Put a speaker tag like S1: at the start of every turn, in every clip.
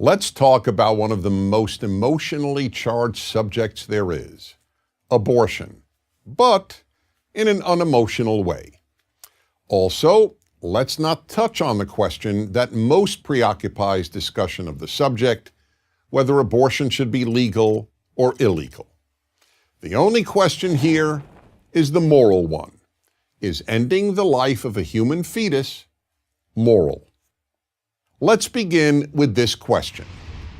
S1: Let's talk about one of the most emotionally charged subjects there is, abortion, but in an unemotional way. Also, let's not touch on the question that most preoccupies discussion of the subject, whether abortion should be legal or illegal. The only question here is the moral one. Is ending the life of a human fetus moral? Let's begin with this question.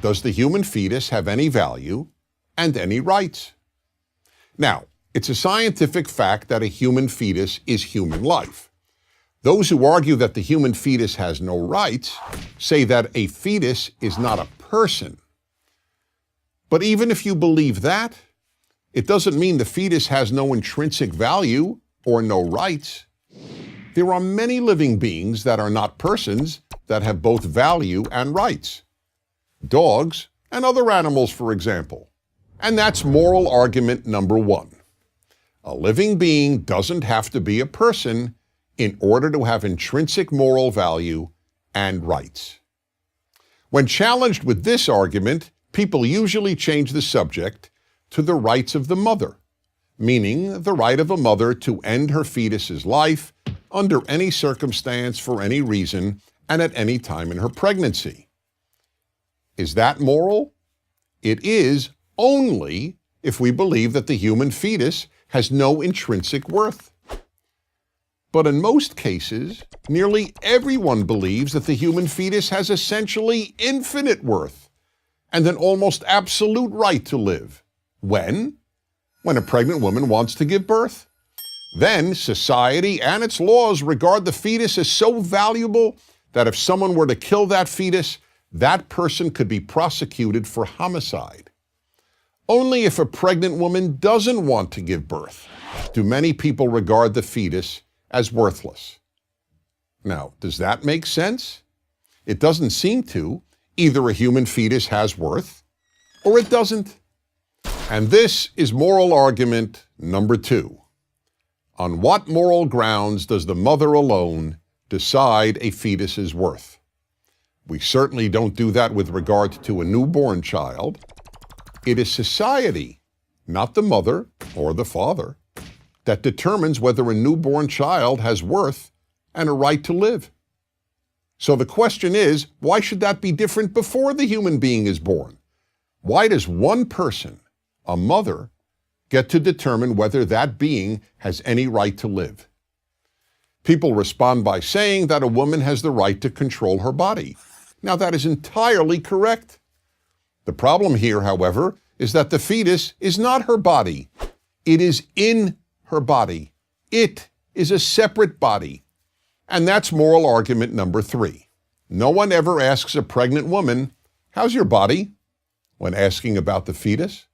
S1: Does the human fetus have any value and any rights? Now, it's a scientific fact that a human fetus is human life. Those who argue that the human fetus has no rights say that a fetus is not a person. But even if you believe that, it doesn't mean the fetus has no intrinsic value or no rights. There are many living beings that are not persons that have both value and rights. Dogs and other animals, for example. And that's moral argument number one. A living being doesn't have to be a person in order to have intrinsic moral value and rights. When challenged with this argument, people usually change the subject to the rights of the mother, meaning the right of a mother to end her fetus's life under any circumstance, for any reason, and at any time in her pregnancy. Is that moral? It is only if we believe that the human fetus has no intrinsic worth. But in most cases, nearly everyone believes that the human fetus has essentially infinite worth and an almost absolute right to live. When? When a pregnant woman wants to give birth. Then society and its laws regard the fetus as so valuable that if someone were to kill that fetus, that person could be prosecuted for homicide. Only if a pregnant woman doesn't want to give birth do many people regard the fetus as worthless. Now, does that make sense? It doesn't seem to. Either a human fetus has worth or it doesn't. And this is moral argument number two. On what moral grounds does the mother alone decide a fetus's worth? We certainly don't do that with regard to a newborn child. It is society, not the mother or the father, that determines whether a newborn child has worth and a right to live. So the question is, why should that be different before the human being is born? Why does one person, a mother, get to determine whether that being has any right to live? People respond by saying that a woman has the right to control her body. Now, that is entirely correct. The problem here, however, is that the fetus is not her body. It is in her body. It is a separate body. And that's moral argument number three. No one ever asks a pregnant woman, "How's your body?" when asking about the fetus.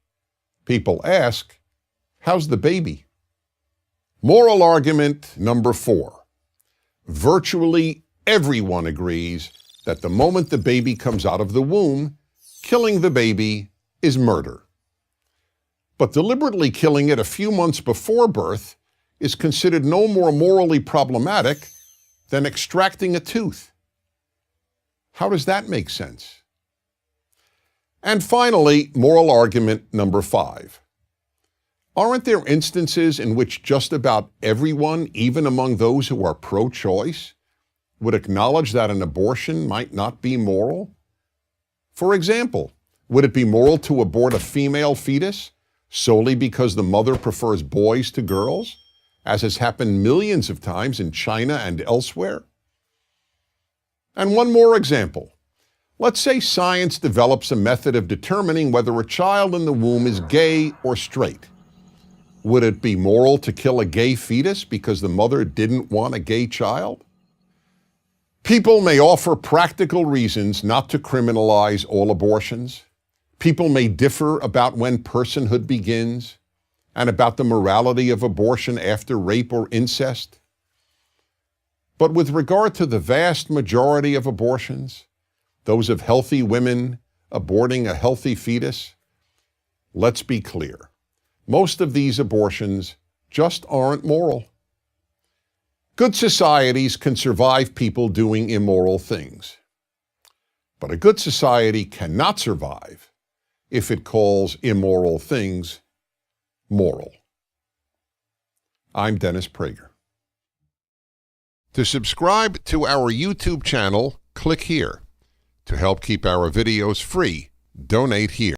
S1: People ask, "How's the baby?" Moral argument number four. Virtually everyone agrees that the moment the baby comes out of the womb, killing the baby is murder. But deliberately killing it a few months before birth is considered no more morally problematic than extracting a tooth. How does that make sense? And finally, moral argument number five. Aren't there instances in which just about everyone, even among those who are pro-choice, would acknowledge that an abortion might not be moral? For example, would it be moral to abort a female fetus solely because the mother prefers boys to girls, as has happened millions of times in China and elsewhere? And one more example. Let's say science develops a method of determining whether a child in the womb is gay or straight. Would it be moral to kill a gay fetus because the mother didn't want a gay child? People may offer practical reasons not to criminalize all abortions. People may differ about when personhood begins and about the morality of abortion after rape or incest. But with regard to the vast majority of abortions, those of healthy women aborting a healthy fetus, let's be clear. Most of these abortions just aren't moral. Good societies can survive people doing immoral things. But a good society cannot survive if it calls immoral things moral. I'm Dennis Prager. To subscribe to our YouTube channel, click here. To help keep our videos free, donate here.